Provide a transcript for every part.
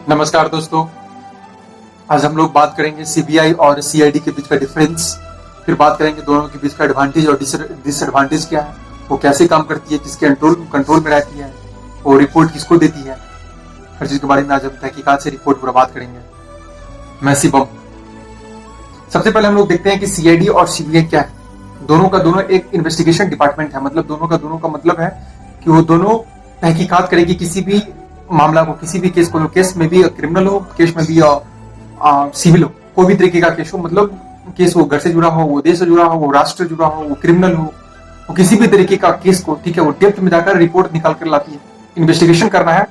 नमस्कार दोस्तों। आज हम लोग बात करेंगे सीबीआई और सीआईडी के बीच का डिफरेंस। फिर बात करेंगे दोनों के बीच का एडवांटेज और डिसएडवांटेज क्या है, वो कैसे काम करती है, किसके कंट्रोल में रहती है, वो रिपोर्ट किसको देती है। हर चीज के बारे में आज हम तहकीकात से रिपोर्ट पर बात करेंगे। मैं शिवम। सबसे पहले हम लोग देखते हैं कि सीआईडी और सीबीआई क्या है। दोनों का दोनों एक इन्वेस्टिगेशन डिपार्टमेंट है। मतलब दोनों का मतलब है कि वो दोनों तहकीकात करेगी किसी भी मामला को, किसी भी केस को। केस में भी क्रिमिनल हो, केस में भी सिविल हो, कोई भी तरीके का केस हो। मतलब केस वो घर से जुड़ा हो, वो देश से जुड़ा हो, वो राष्ट्र से जुड़ा हो, वो क्रिमिनल हो, वो किसी भी तरीके का केस को, ठीक है, वो डेप्थ में जाकर रिपोर्ट निकाल कर लाती है। इन्वेस्टिगेशन करना है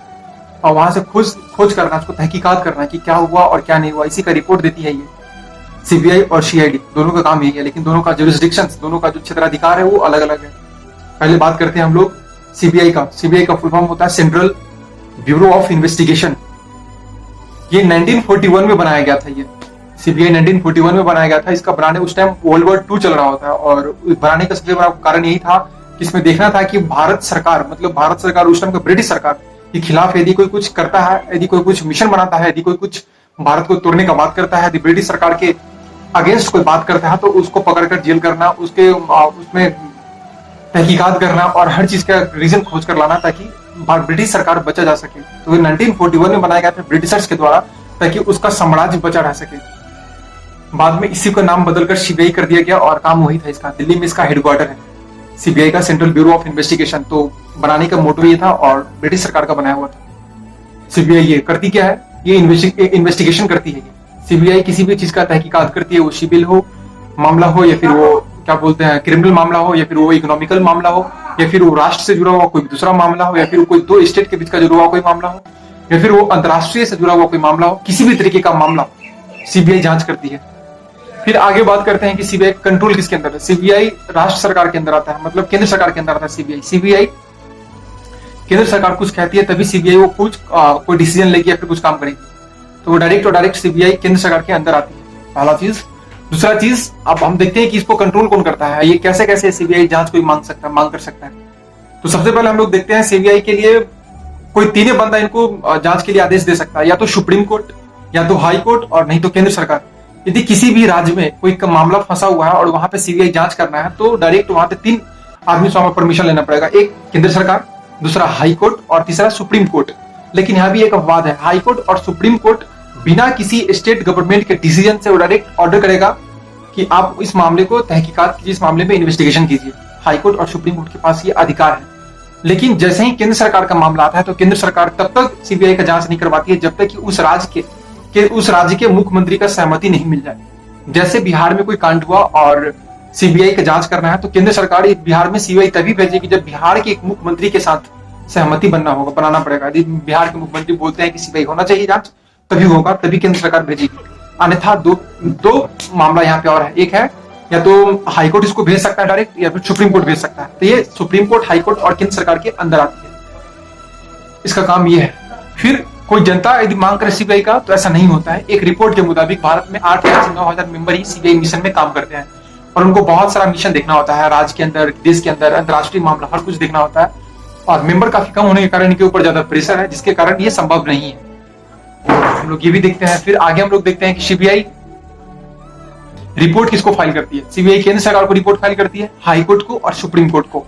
और वहां से खोज करना है, उसको तहकीकात करना है कि क्या हुआ और क्या नहीं हुआ, इसी का रिपोर्ट देती है ये सीबीआई और सीआईडी। दोनों का काम यही है, लेकिन दोनों का जुरिस्डिक्शन, दोनों का जो क्षेत्राधिकार है वो अलग अलग है। पहले बात करते हैं हम लोग सीबीआई का। सीबीआई का फुल फॉर्म होता है सेंट्रल ब्यूरो ऑफ इन्वेस्टिगेशन। ये 1941 में बनाया गया था। ये सीबीआई 1941 में बनाया गया था। इसका बनाने उस टाइम वर्ल्ड वॉर 2 चल रहा होता है और बनाने का सबसे बड़ा कारण यही था कि इसमें देखना था कि भारत सरकार, मतलब भारत सरकार उस टाइम का ब्रिटिश सरकार के खिलाफ यदि कोई कुछ करता है, यदि कोई कुछ मिशन बनाता है, यदि कोई कुछ भारत को तोड़ने का बात करता है, यदि ब्रिटिश सरकार के अगेंस्ट कोई बात करता है, तो उसको पकड़कर जेल करना, उसमें तहकीकात करना और हर चीज का रीजन खोज कर लाना ताकि ब्रिटिश सरकार बचा जा सके। तो ये 1941 में बनाया गया था ब्रिटिशर्स के द्वारा, ताकि उसका साम्राज्य बचा रह सके। बाद में इसी का नाम बदलकर सीबीआई कर दिया गया और काम वही था इसका। दिल्ली में इसका हेडक्वार्टर है सीबीआई का, सेंट्रल ब्यूरो ऑफ इन्वेस्टिगेशन। तो बनाने का मोटो ये था और ब्रिटिश सरकार का बनाया हुआ था। सीबीआई ये करती क्या है, ये इन्वेस्टिगेशन करती है। सीबीआई किसी भी चीज का तहकीकात करती है, वो सिविल हो मामला हो, या फिर वो क्या बोलते हैं क्रिमिनल मामला हो, या फिर वो इकोनॉमिकल मामला हो, या फिर वो राष्ट्र से जुड़ा हुआ कोई दूसरा मामला हो, या फिर कोई 2 स्टेट के बीच का जुड़ा हुआ कोई मामला हो, या फिर वो अंतरराष्ट्रीय से जुड़ा हुआ कोई मामला हो। किसी भी तरीके का मामला सीबीआई जांच करती है। फिर आगे बात करते हैं कि सीबीआई कंट्रोल किसके अंदर है। सीबीआई राष्ट्र सरकार के अंदर आता है, मतलब केंद्र सरकार के अंदर आता है। सीबीआई केंद्र सरकार कुछ कहती है तभी सीबीआई वो कुछ कोई डिसीजन लेगी या फिर कुछ काम करेगी। तो वो डायरेक्ट सीबीआई केंद्र सरकार के अंदर आती है, पहला चीज। दूसरा चीज, अब हम देखते हैं कि इसको कंट्रोल कौन करता है, ये कैसे कैसे सीबीआई जांच कोई मांग कर सकता है। तो सबसे पहले हम लोग देखते हैं सीबीआई के लिए कोई 3 बंदा इनको जांच के लिए आदेश दे सकता है, या तो सुप्रीम कोर्ट, या तो हाई कोर्ट, और नहीं तो केंद्र सरकार। यदि किसी भी राज्य में कोई मामला फंसा हुआ है और वहां पे सीबीआई जांच करना है, तो डायरेक्ट वहां पे 3 आदमी से परमिशन लेना पड़ेगा। एक केंद्र सरकार, दूसरा हाई कोर्ट और तीसरा सुप्रीम कोर्ट। लेकिन यहाँ भी एक अपवाद है, हाई कोर्ट और सुप्रीम कोर्ट बिना किसी स्टेट गवर्नमेंट के डिसीजन से वो डायरेक्ट ऑर्डर करेगा कि आप इस मामले को तहकीकात कीजिए, इस मामले में इन्वेस्टिगेशन कीजिए। हाई कोर्ट और सुप्रीम कोर्ट के पास ये अधिकार है। लेकिन जैसे ही केंद्र सरकार का मामला आता है, तो केंद्र सरकार तब तक सीबीआई का जांच नहीं करवाती है जब तक कि उस राज्य के मुख्यमंत्री का सहमति नहीं मिल जाए। जैसे बिहार में कोई कांड हुआ और सीबीआई का जांच करना है, तो केंद्र सरकार बिहार में सीबीआई तभी भेजेगी जब बिहार के एक मुख्यमंत्री के साथ सहमति बनाना पड़ेगा। यदि बिहार के मुख्यमंत्री बोलते हैं कि सीबीआई होना चाहिए जांच, तभी होगा, तभी केंद्र सरकार भेजेगी। अन्यथा दो मामला यहाँ पे और है। एक है या तो हाई कोर्ट इसको भेज सकता है डायरेक्ट, या फिर सुप्रीम कोर्ट भेज सकता है। तो ये सुप्रीम कोर्ट, हाई कोर्ट और केंद्र सरकार के अंदर आती है, इसका काम ये है। फिर कोई जनता यदि मांग करे सीबीआई का, तो ऐसा नहीं होता है। एक रिपोर्ट के मुताबिक भारत में 8,000 से 9,000 मेंबर ही सीबीआई मिशन में काम करते हैं और उनको बहुत सारा मिशन देखना होता है, राज्य के अंदर, देश के अंदर, अंतर्राष्ट्रीय मामला, हर कुछ देखना होता है। और मेंबर काफी कम होने के कारण इनके ऊपर ज्यादा प्रेशर है, जिसके कारण ये संभव नहीं है। हम लोग ये भी देखते हैं। फिर आगे हम लोग देखते हैं कि सीबीआई रिपोर्ट किसको फाइल करती है। सीबीआई केंद्र सरकार को रिपोर्ट फाइल करती है, हाई कोर्ट को और सुप्रीम कोर्ट को।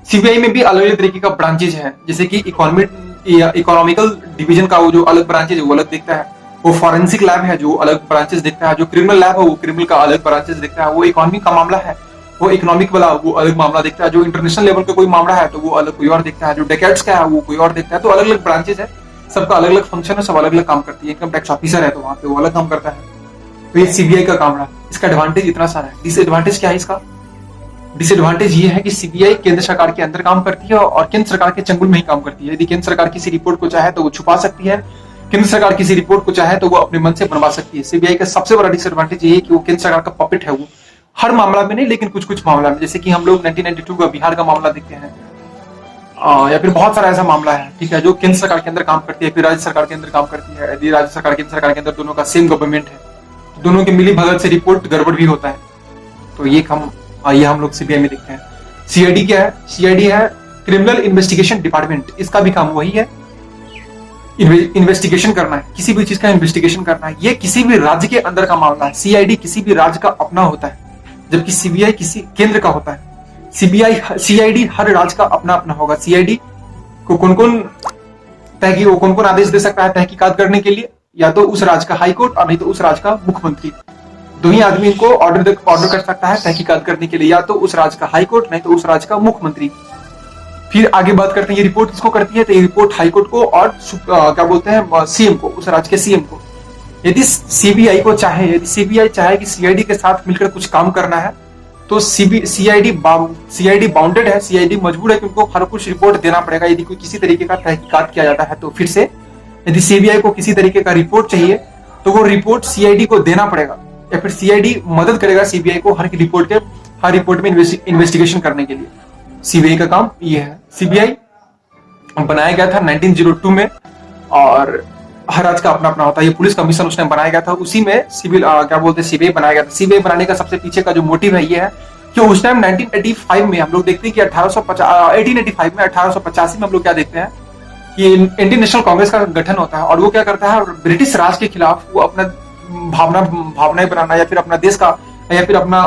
सीबीआई में भी अलग अलग तरीके का ब्रांचेज है, जैसे कि इकोनॉमिकल डिवीजन का वो जो अलग ब्रांचेज है वो अलग देखता है। वो फॉरेंसिक लैब है जो अलग ब्रांचेस देखता है। जो क्रिमिनल लैब है वो क्रिमिनल का अलग ब्रांचेस देखता है। वो इकोनॉमिक का मामला है, वो इकोनॉमिक वाला वो अलग मामला देखता है। जो इंटरनेशनल लेवल का कोई मामला है तो वो अलग कोई और देखता है। जो डेकेट्स का है वो कोई और देखता है। तो अलग अलग ब्रांचेस है, सबका अलग अलग फंक्शन है, सब अलग अलग काम करती है। इनकम टैक्स ऑफिसर है तो वहां पे वो अलग काम करता है। तो ये सीबीआई का काम रहा। इसका एडवांटेज इतना सारा है। डिसएडवांटेज क्या है इसका? डिसएडवांटेज ये है कि सीबीआई केंद्र सरकार के अंदर काम करती है और केंद्र सरकार के चंगुल में ही काम करती है। यदि केंद्र सरकार किसी रिपोर्ट को चाहे तो वो छुपा सकती है, केंद्र सरकार किसी रिपोर्ट को चाहे तो वो अपने मन से बनवा सकती है। सीबीआई का सबसे बड़ा डिसएडवांटेज ये है कि वो केंद्र सरकार का पपेट है। वो हर मामला में नहीं, लेकिन कुछ कुछ मामला में, जैसे कि हम लोग 1992 का बिहार का मामला देखते हैं, या फिर बहुत सारा ऐसा मामला है, ठीक है, जो केंद्र सरकार के अंदर काम करती है, फिर राज्य सरकार के अंदर काम करती है। यदि राज्य सरकार केंद्र सरकार के अंदर दोनों का सेम गवर्नमेंट है, तो दोनों की मिली भगत से रिपोर्ट गड़बड़ भी होता है। तो ये हम लोग सीबीआई में देखते हैं। सीआईडी क्या है? सीआईडी है क्रिमिनल इन्वेस्टिगेशन डिपार्टमेंट। इसका भी काम वही है। इन्वेस्टिगेशन करना है, किसी भी चीज का इन्वेस्टिगेशन करना है, ये किसी भी राज्य के अंदर का मामला है। सीआईडी किसी भी राज्य का अपना होता है, जबकि सीबीआई किसी केंद्र का होता है। सीआईडी हर राज्य का अपना अपना होगा। सीआईडी को कौन कौन आदेश दे सकता है तहकीकात करने के लिए? या तो उस राज्य का हाई कोर्ट और नहीं तो उस राज्य का मुख्यमंत्री। दो ही आदमी इनको ऑर्डर कर सकता है तहकीकात करने के लिए, या तो उस राज्य का हाई कोर्ट नहीं तो उस राज्य का मुख्यमंत्री। फिर आगे बात करते हैं ये रिपोर्ट किसको करती है, तो ये रिपोर्ट हाई कोर्ट को और क्या बोलते हैं सीएम को, उस राज्य के सीएम को। यदि सीबीआई चाहे कि सीआईडी के साथ मिलकर कुछ काम करना है तो सीआईडी बाउंडेड है, सीआईडी मजबूर है कि उनको हर कुछ रिपोर्ट देना पड़ेगा। यदि कोई किसी तरीके का तहकीकात किया जाता है तो फिर से यदि सीबीआई को किसी तरीके का रिपोर्ट चाहिए तो वो रिपोर्ट सीआईडी को देना पड़ेगा, या फिर सीआईडी मदद करेगा सीबीआई को हर रिपोर्ट में इन्वेस्टिगेशन करने के लिए। सीबीआई का काम ये है। सीबीआई बनाया गया था 1902 में और हर राज्य का अपना अपना होता है। ये पुलिस कमीशन उसने बनाया गया था, उसी में सीबीआई बनाया गया था। सीबीआई बनाने का सबसे पीछे का जो मोटिव है ये है कि उस टाइम 1985 में हम लोग देखते हैं कि 1885 में 1885 में हम लोग क्या देखते हैं कि इंडियन नेशनल कांग्रेस का गठन होता है और वो क्या करता है, ब्रिटिश राज के खिलाफ वो अपना भावनाएं बनाना या फिर अपना देश का या फिर अपना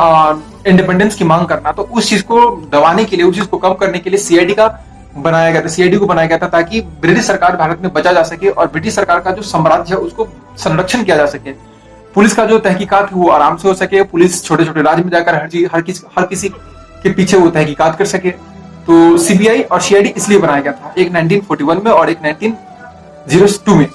इंडिपेंडेंस की मांग करना, तो उस चीज को दबाने के लिए, उस चीज को कम करने के लिए सीआईडी को बनाया गया था ताकि ब्रिटिश सरकार भारत में बचा जा सके और ब्रिटिश सरकार का जो साम्राज्य है उसको संरक्षण किया जा सके। पुलिस का जो तहकीकात है वो आराम से हो सके, पुलिस छोटे छोटे राज्य में जाकर हर किसी के पीछे वो तहकीकात कर सके। तो सीबीआई और सीआईडी इसलिए बनाया गया था, एक 1941 में और एक 1902 में।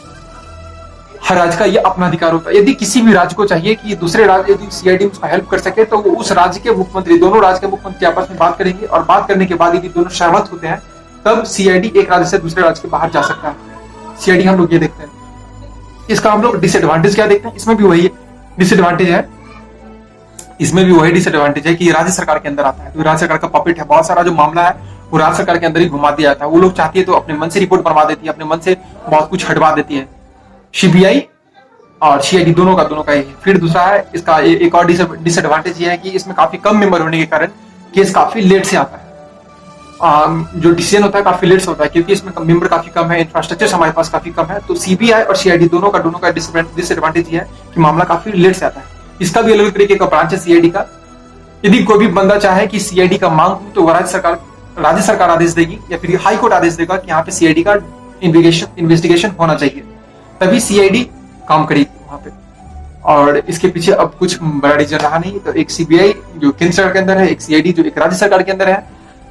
हर राज्य का ये अपना अधिकार होता है। यदि किसी भी राज्य को चाहिए कि दूसरे राज्य यदि सीआईडी उसका हेल्प कर सके तो वो उस राज्य के मुख्यमंत्री, दोनों राज्य के मुख्यमंत्री आपस में बात करेंगे और बात करने के बाद यदि दोनों सहमत होते हैं तब सीआईडी एक राज्य से दूसरे राज्य के बाहर जा सकता है। सीआईडी हम लोग ये देखते हैं। इसका हम लोग डिसएडवांटेज क्या देखते हैं, इसमें भी वही डिसएडवांटेज है। इसमें भी वही डिसएडवांटेज है कि राज्य सरकार के अंदर आता है, तो राज्य सरकार का पपेट है। बहुत सारा जो मामला है वो राज्य सरकार के अंदर ही घुमा दिया जाता है। वो लोग चाहती है तो अपने मन से रिपोर्ट बनवा देती है, अपने मन से बहुत कुछ हटवा देती है। सीबीआई और सीआईडी दोनों का ही है। फिर दूसरा है इसका एक और डिसएडवांटेज ये है कि इसमें काफी कम मेंबर होने के कारण केस काफी लेट से आता है। जो डिसीजन होता है काफी लेट से होता है क्योंकि इसमें मेंबर काफी कम है, इंफ्रास्ट्रक्चर हमारे पास काफी कम है। तो सीबीआई और सीआईडी दोनों का डिसएडवांटेज ये है कि मामला काफी लेट से आता है। इसका भी अलग तरीके का ब्रांच है सीआईडी का। यदि कोई भी बंदा चाहे कि सीआईडी का मांग हो तो राज्य सरकार आदेश देगी या फिर हाई कोर्ट आदेश देगा कि यहाँ पे सीआईडी का इन्वेस्टिगेशन होना चाहिए, तभी सीआईडी काम करेगी वहां पे। और इसके पीछे अब कुछ बड़ा रीजन रहा नहीं। तो एक सीबीआई जो केंद्र सरकार के अंदर है, एक सीआईडी जो एक राज्य सरकार के अंदर है।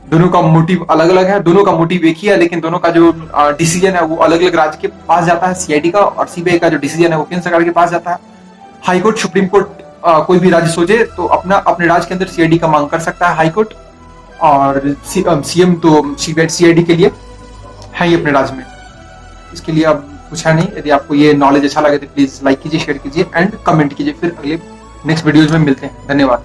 दोनों का मोटिव अलग अलग है, दोनों का मोटिव एक ही है, लेकिन दोनों का जो डिसीजन है वो अलग अलग राज्य के पास जाता है। सीआईडी का और सीबीआई का जो डिसीजन है वो केंद्र सरकार के पास जाता है। हाई कोर्ट, सुप्रीम कोर्ट, कोई भी राज्य सोचे तो अपने राज्य के अंदर सीआईडी का मांग कर सकता है हाई कोर्ट, और सीएम तो सीआईडी के लिए है ही अपने राज्य में। इसके लिए अब कुछ है नहीं। यदि आपको ये नॉलेज अच्छा लगे तो प्लीज लाइक कीजिए, शेयर कीजिए एंड कमेंट कीजिए। फिर अगले नेक्स्ट वीडियोज में मिलते हैं। धन्यवाद।